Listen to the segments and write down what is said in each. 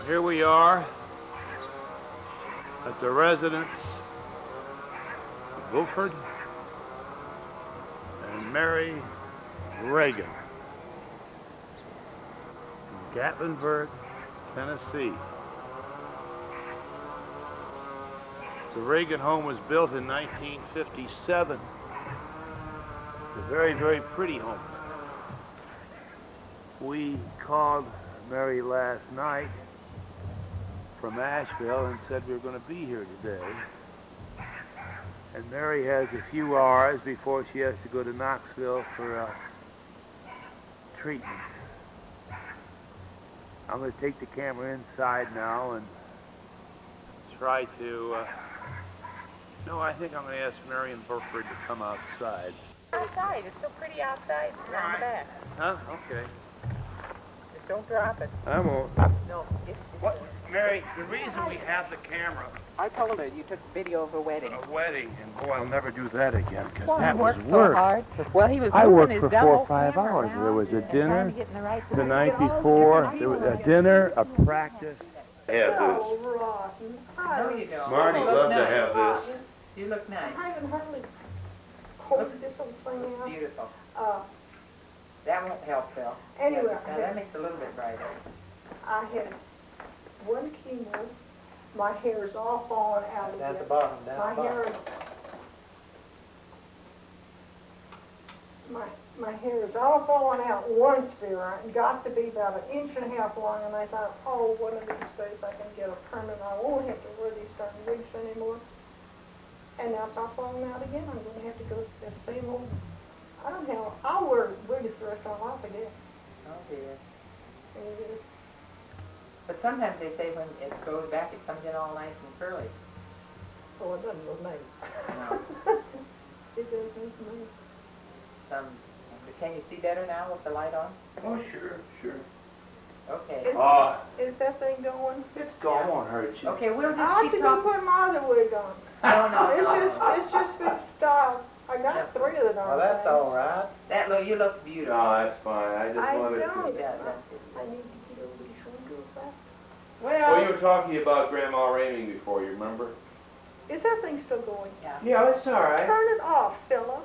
Here we are at the residence of Wilford and Mary Reagan in Gatlinburg, Tennessee. The Reagan home was built in 1957. It's a very, very pretty home. We called Mary last night from Asheville and said we were going to be here today. And Mary has a few hours before she has to go to Knoxville for treatment. I'm going to take the camera inside now and try to... No, I think I'm going to ask Mary and Burford to come outside. Outside. It's so pretty outside. Around the back. Huh? Okay. Just don't drop it. I won't. No. What? Mary, the reason we have the camera... I told her you took video of a wedding. A wedding, and boy, I'll never do that again, because Well, that he was worked work. so hard. Well, he was I moving worked his for double 4 or 5 camera hours. There was a around dinner and trying to get in the right the position. night before. There was a dinner, a practice. Have this. rotten. No, you don't. Marty You would look love to nice. have this. You look nice. I haven't hardly pulled this old thing out. Beautiful. Uh, That won't help, Phil. Anyway, Now, that makes it a little bit brighter. I had one chemo. My hair is all falling out Down again. at the bottom, down My at the hair bottom. is, my hair is all falling out one spear. It got to be about 1.5 inches long, and I thought, oh, one of these days I can get a permanent. I won't have to wear these darn wigs anymore. And now it's all falling out again. I'm going to have to go to that same old. I don't know. I'll wear wigs the rest of my life again. Oh, dear. And But sometimes they say when it goes back, it comes in all nice and curly. oh, it doesn't look nice. No. It doesn't look nice. Can you see better now with the light on? Oh, sure, sure. Okay. Is that thing going? It's gone. It won't hurt you. Okay, we'll I just should keep go talking. put my other wig on. It's just good style. I got 3 of the darn Well, that's things. all right. That look, you look beautiful. No, that's fine. I just I wanted don't. to... Yeah, that's it. I need to get over these wrinkles back. Well, you were talking about Grandma Raming before, you remember? Is that thing still going? Yeah. Yeah, it's all right. Turn it off, Philip.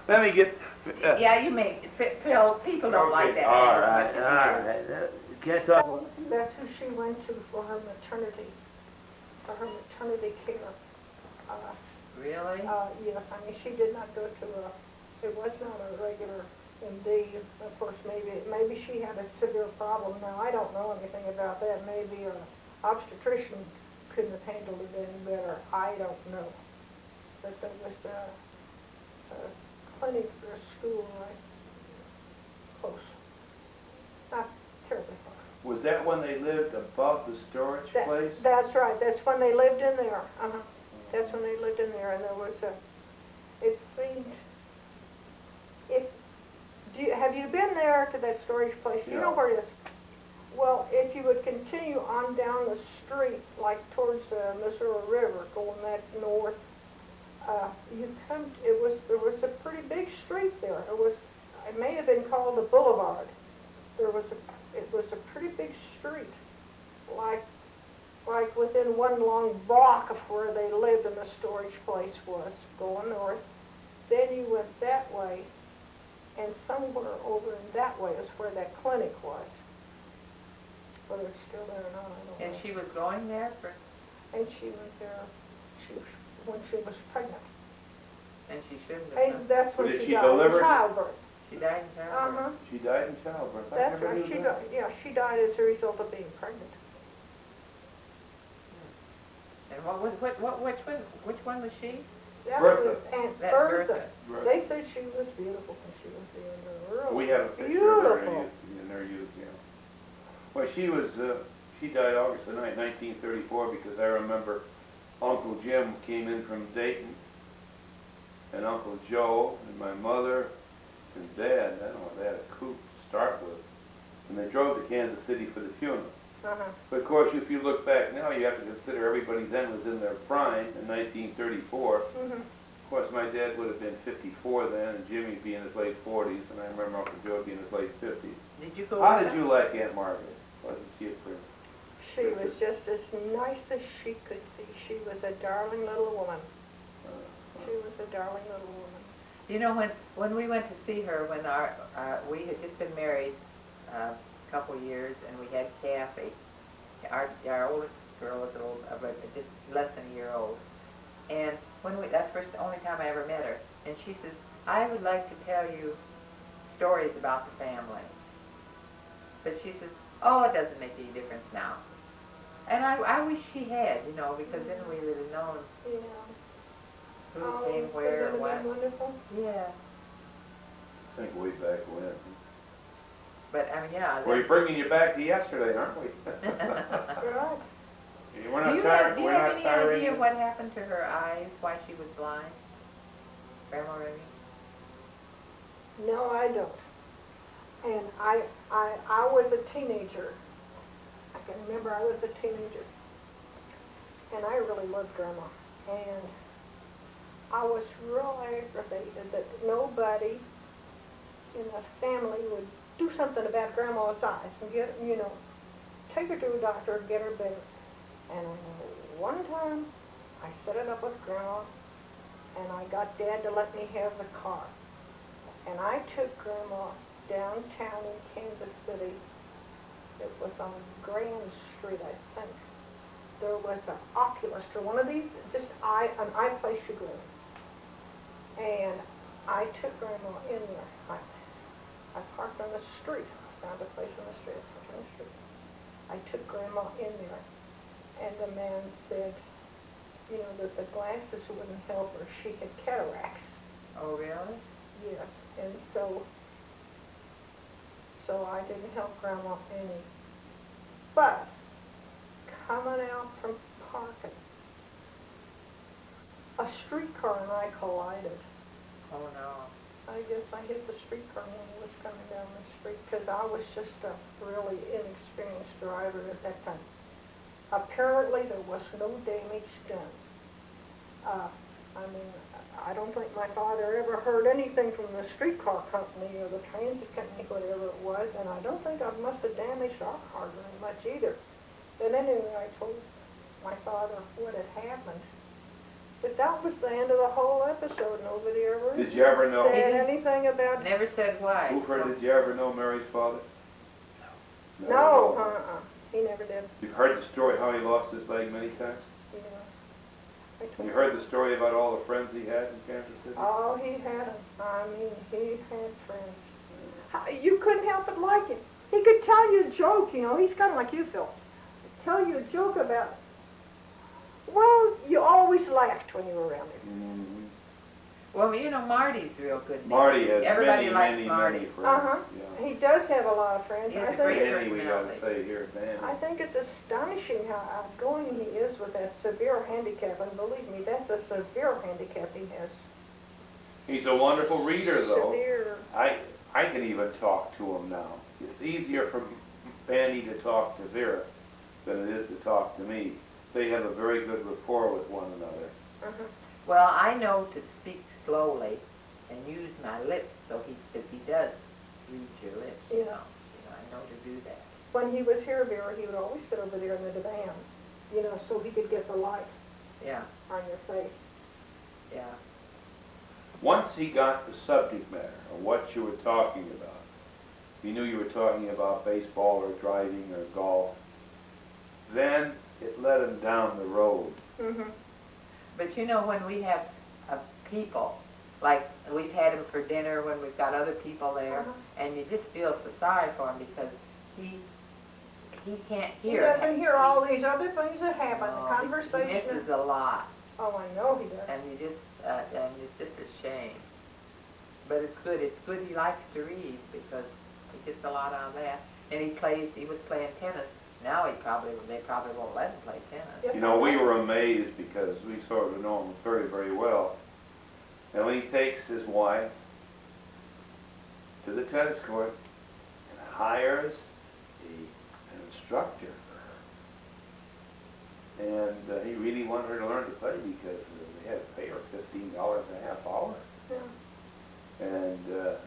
Let me get... Yeah, you may. Phil, people don't like that. All right. Can't talk... That's who she went to for her maternity care. Really? Yes, I mean, she did not go to it was not a regular MD. Of course, maybe she had a severe problem. Now, I don't know anything about that. Maybe an obstetrician couldn't have handled it any better. I don't know. But there was a clinic or a school right close. Not terribly far. Was that when they lived above the storage place? That's right. That's when they lived in there. That's when they lived in there, and there was it seemed. Have you been there to that storage place? You know where it is. Well, if you would continue on down the street, like towards the Missouri River, going that north, there was a pretty big street there. It may have been called the Boulevard. It was a pretty big street, like within one long block of where they lived and the storage place was, going north. Then you went that way, and somewhere over in that way is where that clinic was. Whether it's still there or not, I don't know. And she was going there for... And she was there when she was pregnant. And she shouldn't have. And that's when Did she she died deliver? in childbirth. She died in childbirth. She died in childbirth. That's right. She died as a result of being pregnant. And which one was she? That Bertha. was Aunt That's Bertha. Bertha. They said she was beautiful when she was there. Really We have a picture of her beautiful. in their youth, yeah. Well, she died August the 9th, 1934, because I remember Uncle Jim came in from Dayton, and Uncle Joe, and my mother, and Dad. I don't know, they had a coupe to start with, and they drove to Kansas City for the funeral. But of course, if you look back now, you have to consider everybody then was in their prime in 1934. Of course, my dad would have been 54 then, and Jimmy would be in his late 40s, and I remember Uncle Joe would be in his late 50s. Did you go How with did them? you like Aunt Margaret? Wasn't she a friend? as nice as she could be. She was a darling little woman. She was a darling little woman. You know, when we went to see her, when we had just been married a couple years, and we had Kathy. Our oldest girl was just less than a year old. And that's the only time I ever met her. And she says, I would like to tell you stories about the family. But she says, oh, it doesn't make any difference now. And I wish she had, you know, because then we would have known who came where and what. Wonderful. Yeah. I think way back when. But, I mean, yeah. We're bringing you back to yesterday, aren't we? Right. We're Do you not have any idea what happened to her eyes, why she was blind? Grandma Raming? No, I don't. And I was a teenager. I can remember I was a teenager. And I really loved Grandma. And I was real aggravated that nobody in the family would do something about Grandma's eyes and get, you know, take her to a doctor and get her better. And I know one time I set it up with Grandma and I got Dad to let me have the car. And I took Grandma downtown in Kansas City. It was on Grand Street, I think. There was an oculist or one of these, just an eye place you go in. And I took Grandma in there. I parked on the street. I found a place on the street. I parked on the street. I took Grandma in there. And the man said, you know, that the glasses wouldn't help her. She had cataracts. Oh, really? Yes. And so I didn't help Grandma any. But coming out from parking, a streetcar and I collided. Oh, no. I guess I hit the streetcar when he was coming down the street because I was just a really inexperienced driver at that time. Apparently there was no damage done. I mean, I don't think my father ever heard anything from the streetcar company or the transit company, whatever it was, and I don't think I must have damaged our car very much either. But anyway, I told my father what had happened. But that was the end of the whole episode. Nobody ever Did you ever know? said anything about... Never said why. Hoover, did you ever know Mary's father? No, he never did. You've heard the story how he lost his leg many times? Yeah. You heard the story about all the friends he had in Kansas City? Oh, he had them. I mean, he had friends. You couldn't help but like him. He could tell you a joke, you know. He's kind of like you, Phil. Tell you a joke about... Well, you always laughed when you were around him. Mm-hmm. Well, you know, Marty's real good. Marty has Everybody many, likes many, Marty. many friends. Uh-huh. He does have a lot of friends. He has I a think, great Danny, we gotta personality. say here, Danny. I think it's astonishing how outgoing he is with that severe handicap. And believe me, that's a severe handicap he has. He's a wonderful reader, though. Severe. I can even talk to him now. It's easier for Fanny to talk to Vera than it is to talk to me. They have a very good rapport with one another. Uh-huh. Well, I know to speak slowly and use my lips, so because he does read your lips, Yeah. you know. I know to do that. When he was here, Vera, he would always sit over there in the divan, you know, so he could get the light Yeah, on your face. yeah. Once he got the subject matter of what you were talking about, he knew you were talking about baseball or driving or golf, then it led him down the road. Mm-hmm. But you know, when we have people, like we've had him for dinner when we've got other people there, Uh-huh. and you just feel so sorry for him because he can't He hear. doesn't hear all these other things that happen, the He conversation. misses a lot, Oh, I know he does. and and it's just a shame. But it's good. It's good he likes to read because he gets a lot out of that. And he was playing tennis. Now they probably won't let him play tennis. Yes, You know, we I were amazed because we sort of know him very, very well. And when he takes his wife to the tennis court and hires an instructor for her, and he really wanted her to learn to play because they had to pay her $15 a half hour. Yeah. And that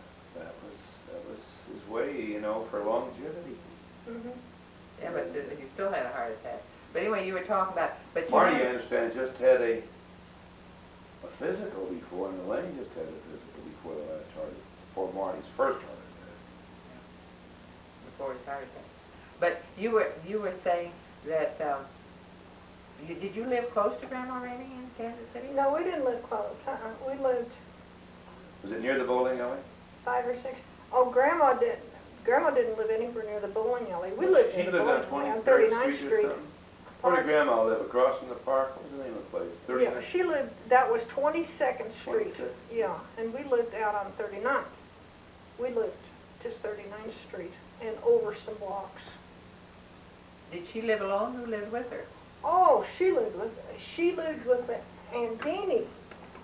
was his way, you know, for longevity. Mm-hmm. Yeah, but he still had a heart attack. But anyway, you were talking about, but you Marty, I never- understand, just had a physical before, and Elaine just had a physical before the last heart, before Marty's first heart attack. before his heart attack. But you were saying that, did you live close to Grandma Raming in Kansas City? No, we didn't live close. We lived Was it near the bowling alley? 5 or 6. Oh, Grandma didn't. Grandma didn't live anywhere near the bowling alley. We lived She in the lived bowling on alley on 23rd 39th Street or Street. something. Where did Grandma live? Across from the park? What was the name of the place? Yeah, 39th? she lived, that was 22nd Street. 22nd. Yeah, and we lived out on 39th. We lived just 39th Street and over some blocks. Did she live alone? Who lived with her? Oh, she lived with Aunt Deanie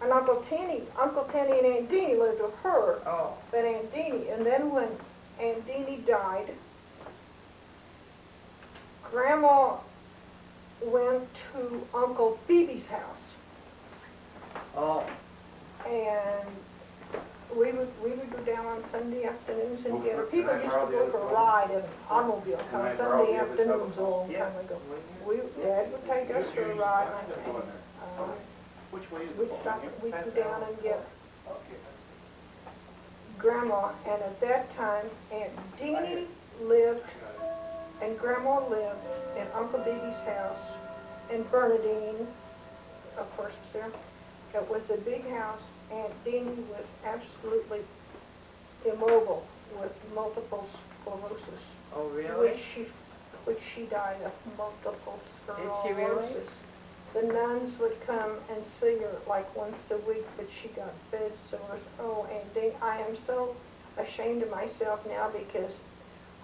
and Uncle Tenny. Uncle Tenny and Aunt Deanie lived with her. Oh. But Aunt Deanie, and then when Aunt Deanie died, Grandma went to Uncle Phoebe's house, Oh. and we would go down on Sunday afternoons and get her. Can People I used borrow to the go other for a phone? ride in automobiles Can on I borrow Sunday the other afternoons a telephone? long time ago. Dad would take us for a ride, and Which way is we'd stop, we'd go down and get Grandma, and at that time, Aunt Deanie lived, and Grandma lived in Uncle Deedee's house, and Bernadine, of course, was there. It was a big house. Aunt Deanie was absolutely immobile with multiple sclerosis. Oh, really? Which she died of multiple sclerosis. Did she really? The nuns would come and see her like once a week, but she got bed sores. Oh, Aunt Deanie, I am so ashamed of myself now because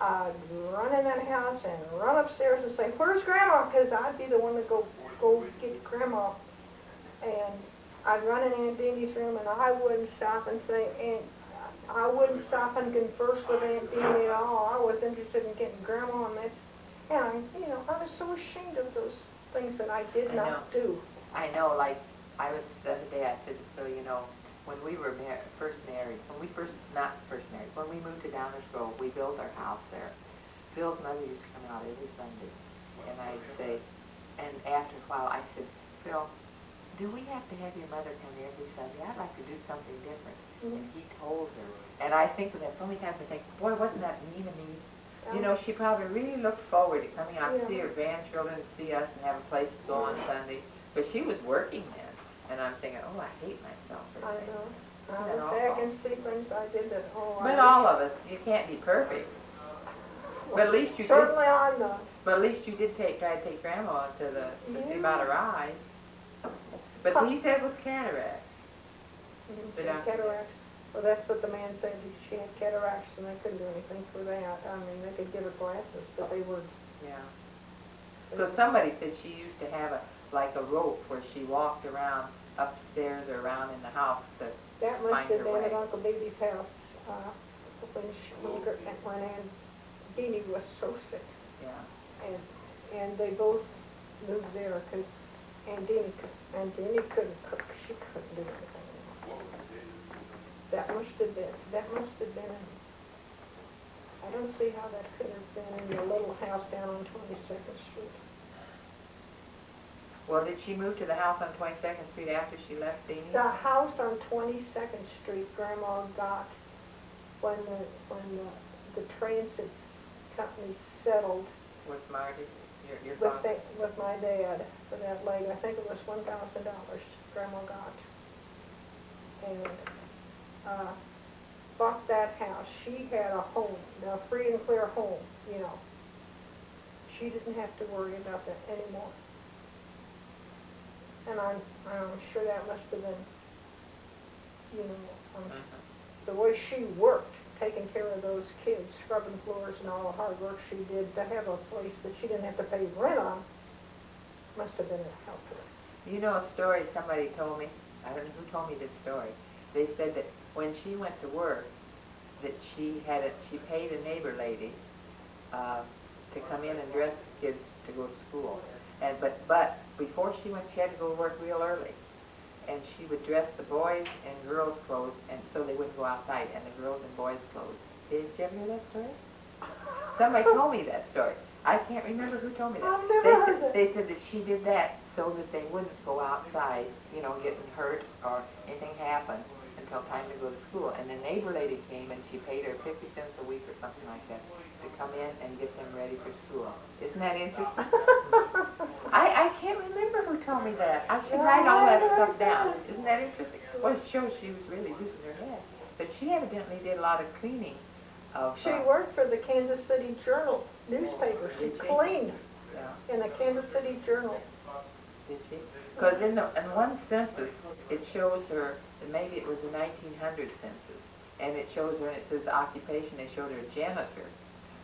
I'd run in that house and run upstairs and say, "Where's Grandma?" Because I'd be the one to go get Grandma. And I'd run in Aunt Deanie's room, and I wouldn't stop and say, I wouldn't stop and converse with Aunt Deanie at all. I was interested in getting Grandma, and that's, and I was so ashamed of those things that I did not do. I know, like, I was the other day, I said, so, when we were first married, when we moved to Downers Grove, we built our house there. Phil's mother used to come out every Sunday, and I'd say, and after a while, I said, Phil, do we have to have your mother come every Sunday? I'd like to do something different. And he told her, and I think of that so many times, I think, boy, wasn't that mean of me? She probably really looked forward to coming out to see her grandchildren, to see us, and have a place to go on Sunday. But she was working then, and I'm thinking, oh, I hate myself for I saying know. that. I look back and see things I did that, But all of us, you can't be perfect. But at least you did. Certainly I'm not. But at least you did try to take Grandma to see about her eyes. But he said it was cataracts. She had cataracts. Well, that's what the man said. She had cataracts, and they couldn't do anything for that. I mean, they could give her glasses, but they were. Yeah. So somebody said she used to have a rope where she walked around upstairs or around in the house to That must find have her been way. at Uncle Deedee's house when Aunt Deanie was so sick. Yeah. And they both moved there because Aunt Deanie couldn't cook. She couldn't do anything. That must have been. I don't see how that could have been in your little house down on 22nd Street. Well, did she move to the house on 22nd Street after she left Deanie? The house on 22nd Street, Grandma got when the transit company settled With Marty, your father? with my dad for that lady. I think it was $1,000 Grandma got. And bought that house. She had a home, a free and clear home, She didn't have to worry about that anymore. And I'm sure that must have been, the way she worked, taking care of those kids, scrubbing floors and all the hard work she did to have a place that she didn't have to pay rent on, must have been a help to her. You know a story somebody told me? I don't know who told me this story. They said that when she went to work, that she paid a neighbor lady to come in and dress the kids to go to school. But before she went, she had to go to work real early. And she would dress the boys in girls' clothes, and so they wouldn't go outside, and the girls in boys' clothes. Did you ever hear that story? Somebody told me that story. I can't remember who told me that. I've never heard that. They said that she did that so that they wouldn't go outside, you know, getting hurt or anything happen until time to go to school. And the neighbor lady came and she paid her 50 cents a week or something like that to come in and get them ready for school. Isn't that interesting? I can't remember who told me that. I should write all that stuff down. Isn't that interesting? Well, it shows she was really using her head. But she evidently did a lot of cleaning of... She worked for the Kansas City Journal newspaper. She Did she? cleaned Yeah. in the Kansas City Journal. Did she? Because in one census, it shows her, and maybe it was the 1900 census, and it shows her, and it says occupation, they showed her janitor.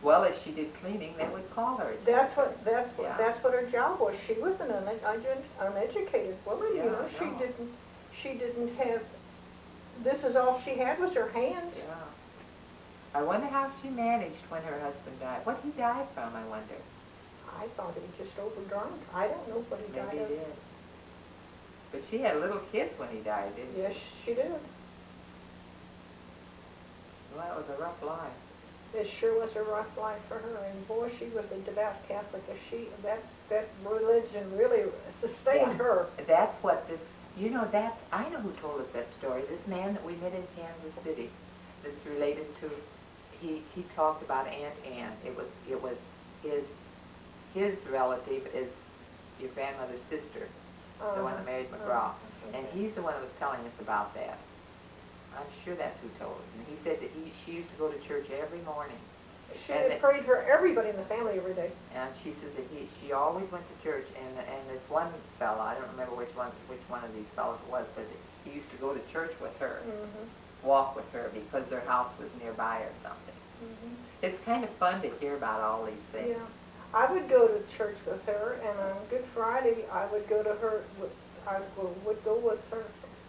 Well, if she did cleaning, they would call her. That's Yeah. what her job was. She was an uneducated woman, Yeah, you know. I know. She didn't have, this is all she had was her hands. Yeah. I wonder how she managed when her husband died. What he died from, I wonder. I thought he just overdrunk. I don't know what he died Maybe of. he did. But she had little kids when he died, didn't she? Yes, she did. Well, that was a rough life. It sure was a rough life for her, and boy, she was a devout Catholic. That religion really sustained her. That's what this, you know, I know who told us that story. This man that we met in Kansas City, that's related to, he talked about Aunt Ann. It was his relative is your grandmother's sister, the one that married McGraw. And he's the one that was telling us about that. I'm sure that's who told us. And he said that she used to go to church every morning. She had prayed for everybody in the family every day. And she says that she always went to church, and this one fella, I don't remember which one of these fellows it was, but he used to go to church with her, walk with her, because their house was nearby or something. It's kind of fun to hear about all these things. Yeah, I would go to church with her, and on Good Friday I would go to her. I would go with her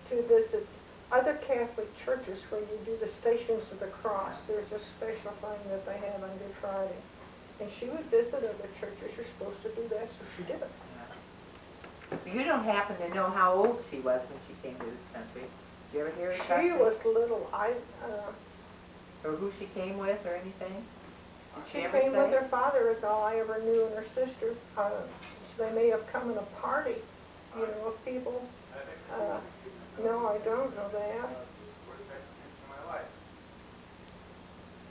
to visit other Catholic churches where you do the Stations of the Cross. There's a special thing that they have on Good Friday. And she would visit other churches. You're supposed to do that, so she did it. You don't happen to know how old she was when she came to this country. Did you ever hear her She was little. or who she came with or anything? Did She ever came with say? her father is all I ever knew, and her sister. So they may have come in a party, you know, of people. No, I don't know that.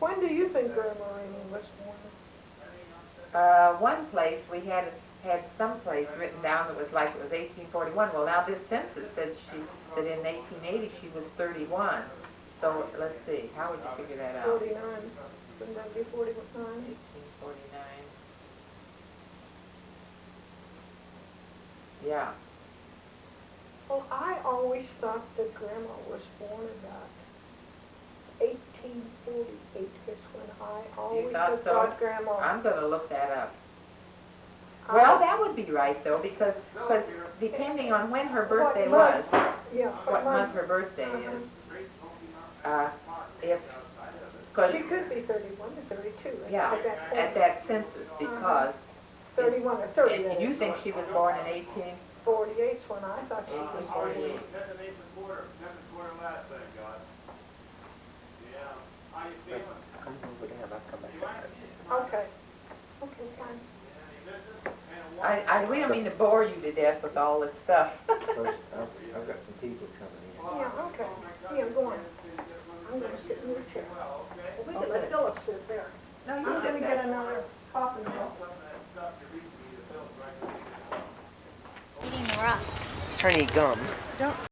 When do you think Grandma Raming was born? One place we had some place written down that was like it was 1841. Well, now this census says that in 1880 she was 31. So let's see, how would you figure that out? 49. Wouldn't that be 49? 1849. Yeah. Well, I always thought that Grandma was born about 1848 is when I always thought Grandma. I'm going to look that up. Well, that would be right, though, because depending on when her birthday was, what month her birthday is, she could be 31 or 32. Yeah, at that census, because 31 or 30. And you think she was born in 18? 48 is when I thought she was born. 1848. Okay. Okay, fine. We don't mean to bore you to death with all this stuff. I've got some people coming in. Yeah, okay. Yeah, go on. I'm going to sit in your chair. Well, we can let Philip sit there. No, you I'm sit going to there. get another coffin cup. Eating the rock. Tiny gum. Don't